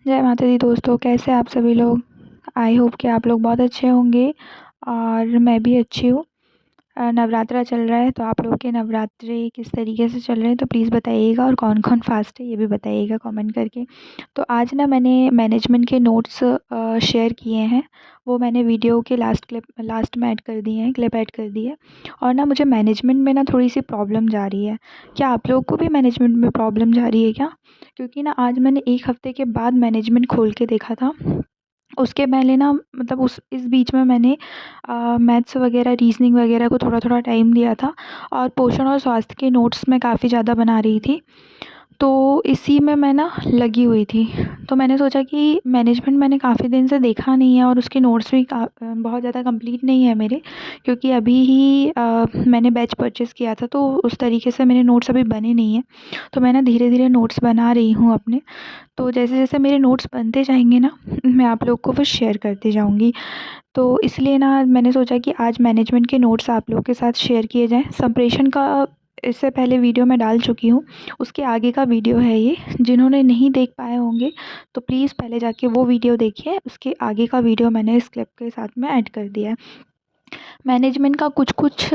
जय माता दी दोस्तों, कैसे हैं आप सभी लोग। आई होप कि आप लोग बहुत अच्छे होंगे और मैं भी अच्छी हूँ। नवरात्रा चल रहा है तो आप लोगों के नवरात्रे किस तरीके से चल रहे हैं तो प्लीज़ बताइएगा, और कौन कौन फास्ट है ये भी बताइएगा कमेंट करके। तो आज ना मैंने मैनेजमेंट के नोट्स शेयर किए हैं। वो मैंने वीडियो के लास्ट में ऐड कर दिए हैं, क्लिप ऐड कर दी है। और ना मुझे मैनेजमेंट में ना थोड़ी सी प्रॉब्लम जा रही है। क्या आप लोगों को भी मैनेजमेंट में प्रॉब्लम जा रही है क्या? क्योंकि ना आज मैंने 1 हफ़्ते के बाद मैनेजमेंट खोल के देखा था। उसके पहले ना मतलब उस इस बीच में मैंने मैथ्स वगैरह, रीज़निंग वगैरह को थोड़ा-थोड़ा टाइम दिया था, और पोषण और स्वास्थ्य के नोट्स मैं काफ़ी ज़्यादा बना रही थी। तो इसी में मैं ना लगी हुई थी। तो मैंने सोचा कि मैनेजमेंट मैंने काफ़ी दिन से देखा नहीं है, और उसके नोट्स भी बहुत ज़्यादा कंप्लीट नहीं है मेरे, क्योंकि अभी ही मैंने बैच परचेज़ किया था, तो उस तरीके से मेरे नोट्स अभी बने नहीं हैं। तो मैं ना धीरे-धीरे नोट्स बना रही हूँ अपने। तो जैसे-जैसे मेरे नोट्स बनते जाएँगे ना, मैं आप लोग को वो शेयर करती जाऊँगी। तो इसलिए ना मैंने सोचा कि आज मैनेजमेंट के नोट्स आप लोग के साथ शेयर किए जाएँ। संप्रेषण का इससे पहले वीडियो मैं डाल चुकी हूँ, उसके आगे का वीडियो है ये। जिन्होंने नहीं देख पाए होंगे तो प्लीज़ पहले जाके वो वीडियो देखिए, उसके आगे का वीडियो मैंने इस क्लिप के साथ में ऐड कर दिया है। मैनेजमेंट का कुछ-कुछ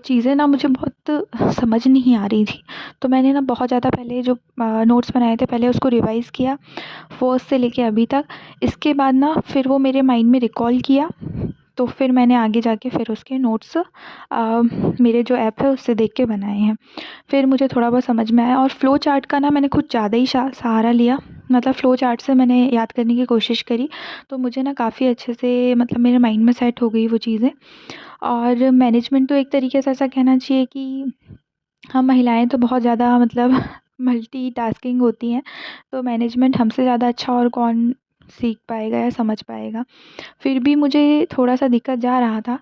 चीज़ें ना मुझे बहुत समझ नहीं आ रही थी। तो मैंने ना बहुत ज़्यादा पहले जो नोट्स बनाए थे, पहले उसको रिवाइज़ किया, फर्स्ट से लेके अभी तक। इसके बाद ना फिर वो मेरे माइंड में रिकॉल किया, तो फिर मैंने आगे जाके फिर उसके नोट्स मेरे जो ऐप है उससे देख के बनाए हैं। फिर मुझे थोड़ा बहुत समझ में आया, और फ़्लो चार्ट का ना मैंने कुछ ज़्यादा ही सहारा लिया। मतलब फ़्लो चार्ट से मैंने याद करने की कोशिश करी, तो मुझे ना काफ़ी अच्छे से मतलब मेरे माइंड में सेट हो गई वो चीज़ें। और मैनेजमेंट तो एक तरीके से ऐसा कहना चाहिए कि हम महिलाएँ तो बहुत ज़्यादा मतलब मल्टीटास्किंग होती हैं, तो मैनेजमेंट हमसे ज़्यादा अच्छा और कौन सीख पाएगा या समझ पाएगा। फिर भी मुझे थोड़ा-सा दिक्कत जा रहा था,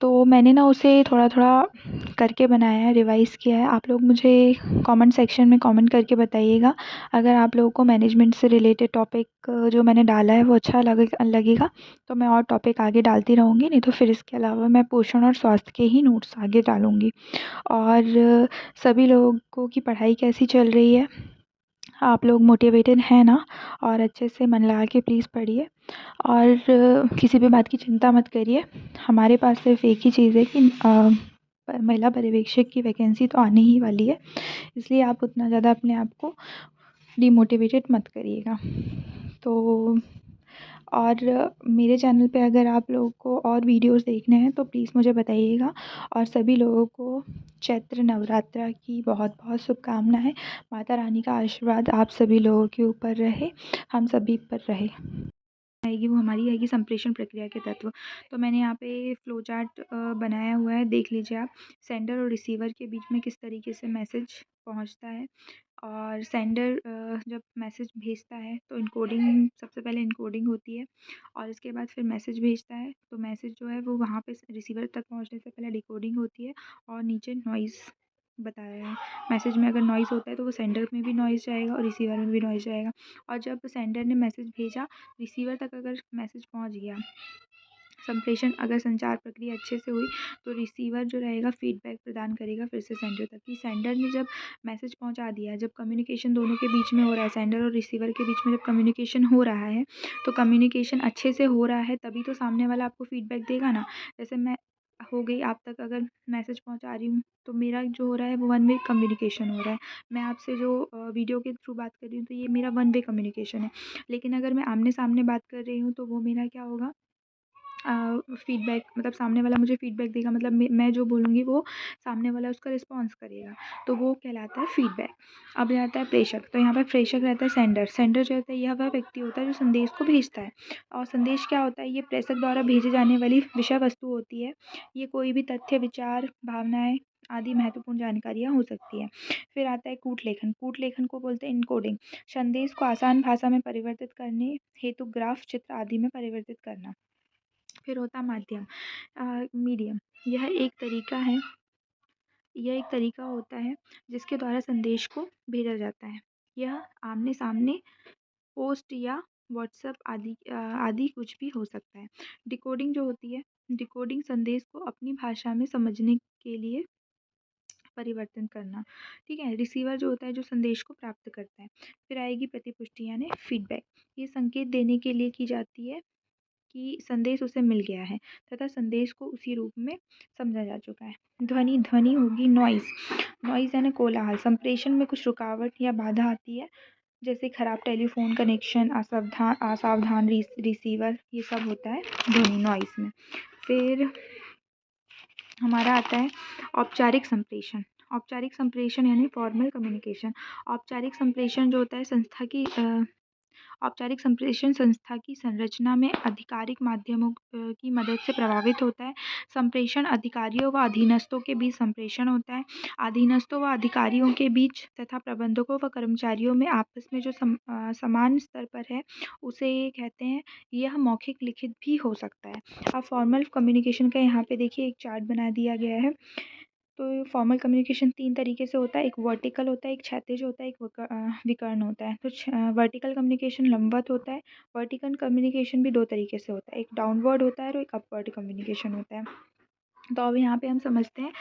तो मैंने ना उसे थोड़ा-थोड़ा करके बनाया है, रिवाइज़ किया है। आप लोग मुझे कमेंट सेक्शन में कमेंट करके बताइएगा, अगर आप लोगों को मैनेजमेंट से रिलेटेड टॉपिक जो मैंने डाला है वो अच्छा लगेगा, तो मैं और टॉपिक आगे डालती रहूँगी, नहीं तो फिर इसके अलावा मैं पोषण और स्वास्थ्य के ही नोट्स आगे डालूँगी। और सभी लोगों की पढ़ाई कैसी चल रही है? आप लोग मोटिवेटेड हैं ना? और अच्छे से मन लगा के प्लीज़ पढ़िए, और किसी भी बात की चिंता मत करिए। हमारे पास सिर्फ़ एक ही चीज़ है कि महिला पर्यवेक्षक की वैकेंसी तो आने ही वाली है, इसलिए आप उतना ज़्यादा अपने आप को डिमोटिवेटेड मत करिएगा। तो और मेरे चैनल पे अगर आप लोगों को और वीडियोज़ देखने हैं तो प्लीज़ मुझे बताइएगा, और सभी लोगों को चैत्र नवरात्रा की बहुत-बहुत शुभकामनाएँ। माता रानी का आशीर्वाद आप सभी लोगों के ऊपर रहे, हम सभी पर रहे। आएगी वो हमारी आएगी संप्रेषण प्रक्रिया के तत्व। तो मैंने यहाँ पे फ्लो चार्ट बनाया हुआ है, देख लीजिए आप। सेंडर और रिसीवर के बीच में किस तरीके से मैसेज पहुँचता है, और सेंडर जब मैसेज भेजता है तो इनकोडिंग, सबसे पहले इनकोडिंग होती है, और इसके बाद फिर मैसेज भेजता है। तो मैसेज जो है वो वहाँ पे रिसीवर तक पहुँचने से पहले डिकोडिंग होती है, और नीचे नॉइज़ बताया है। मैसेज में अगर नॉइज़ होता है तो वो सेंडर में भी नॉइज़ जाएगा और रिसीवर में भी नॉइज़ जाएगा। और जब सेंडर ने मैसेज भेजा, रिसीवर तक अगर मैसेज पहुँच गया, संप्रेषण अगर संचार प्रक्रिया अच्छे से हुई, तो रिसीवर जो रहेगा फीडबैक प्रदान करेगा फिर से सेंडर तक, कि सेंडर ने जब मैसेज पहुंचा दिया। जब कम्युनिकेशन दोनों के बीच में हो रहा है, सेंडर और रिसीवर के बीच में जब कम्युनिकेशन हो रहा है, तो कम्युनिकेशन अच्छे से हो रहा है तभी तो सामने वाला आपको फीडबैक देगा ना। जैसे मैं हो गई आप तक अगर मैसेज पहुंचा रही हूँ, तो मेरा जो हो रहा है वो वन वे कम्युनिकेशन हो रहा है। मैं आपसे जो वीडियो के थ्रू बात कर रही हूँ, तो ये मेरा वन वे कम्युनिकेशन है। लेकिन अगर मैं आमने सामने बात कर रही हूँ, तो वो मेरा क्या होगा, फीडबैक, मतलब सामने वाला मुझे फीडबैक देगा, मतलब मैं जो बोलूँगी वो सामने वाला उसका रिस्पॉन्स करेगा, तो वो कहलाता है फीडबैक। अब आता है प्रेषक। तो यहाँ पर प्रेषक रहता है सेंडर। सेंडर जो होता है यह वह व्यक्ति होता है जो संदेश को भेजता है, और संदेश क्या होता है, ये प्रेषक द्वारा भेजे जाने वाली विषय वस्तु होती है। ये कोई भी तथ्य, विचार, भावनाएं आदि महत्वपूर्ण जानकारियाँ हो सकती है। फिर आता है कूट लेखन। कूट लेखन को बोलते हैं इनकोडिंग। संदेश को आसान भाषा में परिवर्तित करने हेतु ग्राफ, चित्र आदि में परिवर्तित करना। फिर होता माध्यम, मीडियम। यह एक तरीका है, यह एक तरीका होता है जिसके द्वारा संदेश को भेजा जाता है। यह आमने सामने, पोस्ट या व्हाट्सएप आदि कुछ भी हो सकता है। डिकोडिंग जो होती है, डिकोडिंग संदेश को अपनी भाषा में समझने के लिए परिवर्तन करना। ठीक है। रिसीवर जो होता है जो संदेश को प्राप्त करता है। फिर आएगी प्रतिपुष्टि यानी फीडबैक। ये संकेत देने के लिए की जाती है कि संदेश उसे मिल गया है तथा संदेश को उसी रूप में समझा जा चुका है। ध्वनि ध्वनि होगी नॉइज़। नॉइज़ यानी कोलाहल। संप्रेषण में कुछ रुकावट या बाधा आती है, जैसे खराब टेलीफोन कनेक्शन, असावधान रिसीवर, ये सब होता है ध्वनि नॉइज़ में। फिर हमारा आता है औपचारिक संप्रेषण। औपचारिक संप्रेषण यानी फॉर्मल कम्युनिकेशन। औपचारिक संप्रेषण जो होता है औपचारिक संप्रेषण संस्था की संरचना में आधिकारिक माध्यमों की मदद से प्रभावित होता है। संप्रेषण अधिकारियों व अधीनस्थों के बीच संप्रेषण होता है। अधीनस्थों व अधिकारियों के बीच तथा प्रबंधकों व कर्मचारियों में आपस में जो समान स्तर पर है उसे कहते हैं। यह मौखिक लिखित भी हो सकता है। अब फॉर्मल कम्युनिकेशन का यहाँ पे देखिए एक चार्ट बना दिया गया है। तो फॉर्मल कम्युनिकेशन 3 तरीके से होता है। एक वर्टिकल होता है, एक क्षैतिज होता है, एक विकर्ण होता है। तो वर्टिकल कम्युनिकेशन लंबवत होता है। वर्टिकल कम्युनिकेशन भी 2 तरीके से होता है, एक डाउनवर्ड होता है और एक अपवर्ड कम्युनिकेशन होता है। तो अब यहाँ पे हम समझते हैं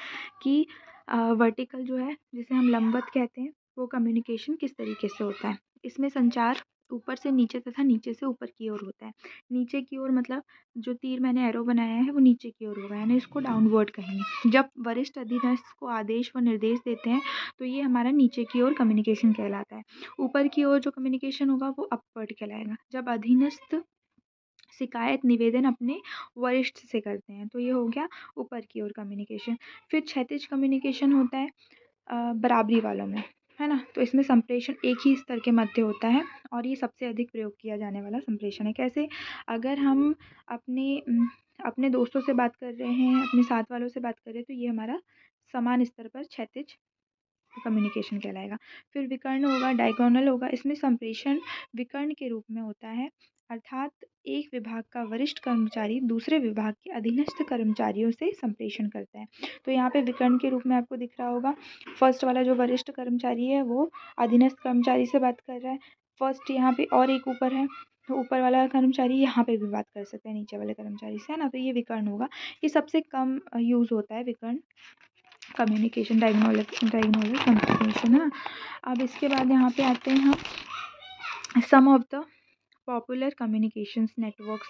कि वर्टिकल जो है, जिसे हम लंबवत कहते हैं, वो कम्युनिकेशन किस तरीके से होता है। इसमें संचार ऊपर से नीचे तथा नीचे से ऊपर की ओर होता है। नीचे की ओर मतलब जो तीर मैंने एरो बनाया है वो नीचे की ओर होगा, यानी इसको डाउनवर्ड कहेंगे। जब वरिष्ठ अधीनस्थ को आदेश व निर्देश देते हैं तो ये हमारा नीचे की ओर कम्युनिकेशन कहलाता है। ऊपर की ओर जो कम्युनिकेशन होगा वो अपवर्ड कहलाएगा, जब अधीनस्थ शिकायत निवेदन अपने वरिष्ठ से करते हैं, तो ये हो गया ऊपर की ओर कम्युनिकेशन। फिर क्षैतिज कम्युनिकेशन होता है बराबरी वालों में, है ना। तो इसमें संप्रेषण एक ही स्तर के मध्य होता है और ये सबसे अधिक प्रयोग किया जाने वाला संप्रेषण है। कैसे? अगर हम अपने दोस्तों से बात कर रहे हैं, अपने साथ वालों से बात कर रहे हैं, तो ये हमारा समान स्तर पर क्षैतिज कम्युनिकेशन कहलाएगा। फिर विकर्ण होगा, डायगोनल होगा। इसमें संप्रेषण विकर्ण के रूप में होता है, अर्थात एक विभाग का वरिष्ठ कर्मचारी दूसरे विभाग के अधीनस्थ कर्मचारियों से संप्रेषण करता है। तो यहाँ पे विकर्ण के रूप में आपको दिख रहा होगा, फर्स्ट वाला जो वरिष्ठ कर्मचारी है वो अधीनस्थ कर्मचारी से बात कर रहा है। फर्स्ट यहाँ पे और एक ऊपर है, तो ऊपर वाला कर्मचारी यहाँ पे भी बात कर सकते हैं नीचे वाले कर्मचारी से, है ना। तो ये विकर्ण होगा। ये सबसे कम यूज़ होता है विकर्ण कम्युनिकेशन, डायगोनल कम्युनिकेशन, है। अब इसके बाद यहाँ पे आते हैं हम some of the popular communications networks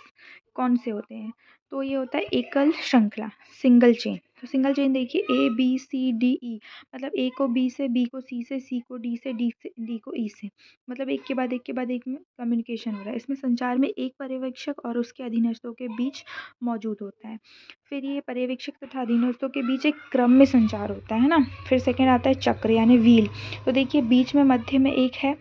कौन से होते हैं। तो ये होता है एकल श्रृंखला, सिंगल चेन। तो सिंगल चेन देखिए ABCDE, मतलब ए को बी से, बी को सी से, सी को डी से, डी से डी को ई से, मतलब एक के बाद एक के बाद एक में कम्युनिकेशन हो रहा है। इसमें संचार में एक पर्यवेक्षक और उसके अधीनस्थों के बीच मौजूद होता है। फिर ये पर्यवेक्षक तथा अधीनस्थों के बीच एक क्रम में संचार होता है ना। फिर सेकेंड आता है चक्र यानी व्हील। तो देखिए बीच में मध्य में एक है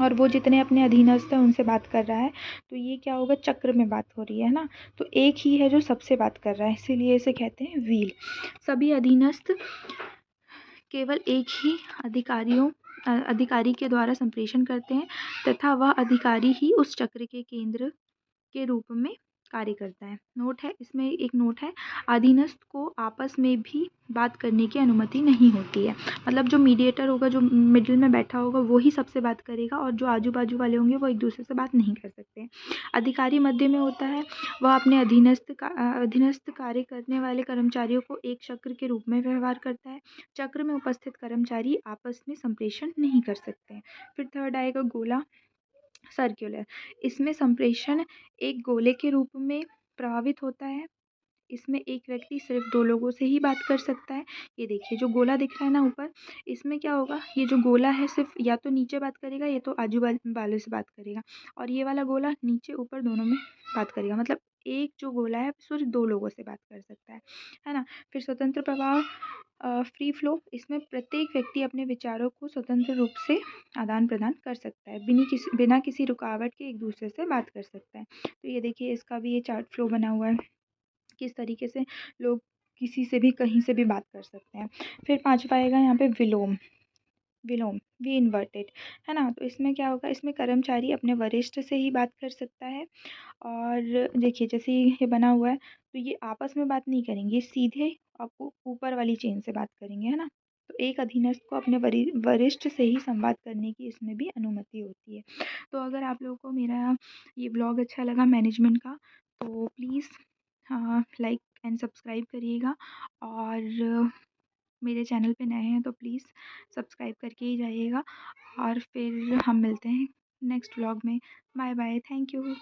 और वो जितने अपने अधीनस्थ हैं उनसे बात कर रहा है, तो ये क्या होगा, चक्र में बात हो रही है ना। तो एक ही है जो सबसे बात कर रहा है, इसीलिए इसे कहते हैं व्हील। सभी अधीनस्थ केवल एक ही अधिकारी के द्वारा संप्रेषण करते हैं तथा वह अधिकारी ही उस चक्र के केंद्र के रूप में कार्य करता है। नोट है, इसमें एक नोट है, अधीनस्थ को आपस में भी बात करने की अनुमति नहीं होती है। मतलब जो मीडिएटर होगा, जो मिडिल में बैठा होगा, वो ही सबसे बात करेगा और जो आजू बाजू वाले होंगे वो एक दूसरे से बात नहीं कर सकते। अधिकारी मध्य में होता है, वह अपने अधीनस्थ कार्य करने वाले कर्मचारियों को एक चक्र के रूप में व्यवहार करता है। चक्र में उपस्थित कर्मचारी आपस में संप्रेषण नहीं कर सकते। फिर थर्ड आएगा गोला, सर्कुलर। इसमें संप्रेषण एक गोले के रूप में प्रभावित होता है। इसमें एक व्यक्ति सिर्फ 2 लोगों से ही बात कर सकता है। ये देखिए जो गोला दिख रहा है ना ऊपर, इसमें क्या होगा, ये जो गोला है सिर्फ या तो नीचे बात करेगा या तो आजू वाले से बात करेगा, और ये वाला गोला नीचे ऊपर दोनों में बात करेगा। मतलब एक जो गोला है सिर्फ 2 लोगों से बात कर सकता है ना। फिर स्वतंत्र प्रवाह, फ्री फ्लो। इसमें प्रत्येक व्यक्ति अपने विचारों को स्वतंत्र रूप से आदान प्रदान कर सकता है, बिना किसी रुकावट के एक दूसरे से बात कर सकता है। तो ये देखिए इसका भी ये चार्ट फ्लो बना हुआ है, किस तरीके से लोग किसी से भी कहीं से भी बात कर सकते हैं। फिर पाँचवा आएगा यहाँ पे विलोम, वी इन्वर्टेड, है ना। तो इसमें क्या होगा, इसमें कर्मचारी अपने वरिष्ठ से ही बात कर सकता है। और देखिए जैसे ये बना हुआ है, तो ये आपस में बात नहीं करेंगे, ये सीधे आपको ऊपर वाली चेन से बात करेंगे, है ना। तो एक अधीनस्थ को अपने वरिष्ठ से ही संवाद करने की इसमें भी अनुमति होती है। तो अगर आप लोगों को मेरा ये ब्लॉग अच्छा लगा मैनेजमेंट का, तो प्लीज़ लाइक एंड सब्सक्राइब करिएगा, और मेरे चैनल पे नए हैं तो प्लीज़ सब्सक्राइब करके ही जाइएगा। और फिर हम मिलते हैं नेक्स्ट व्लॉग में। Bye bye, thank you.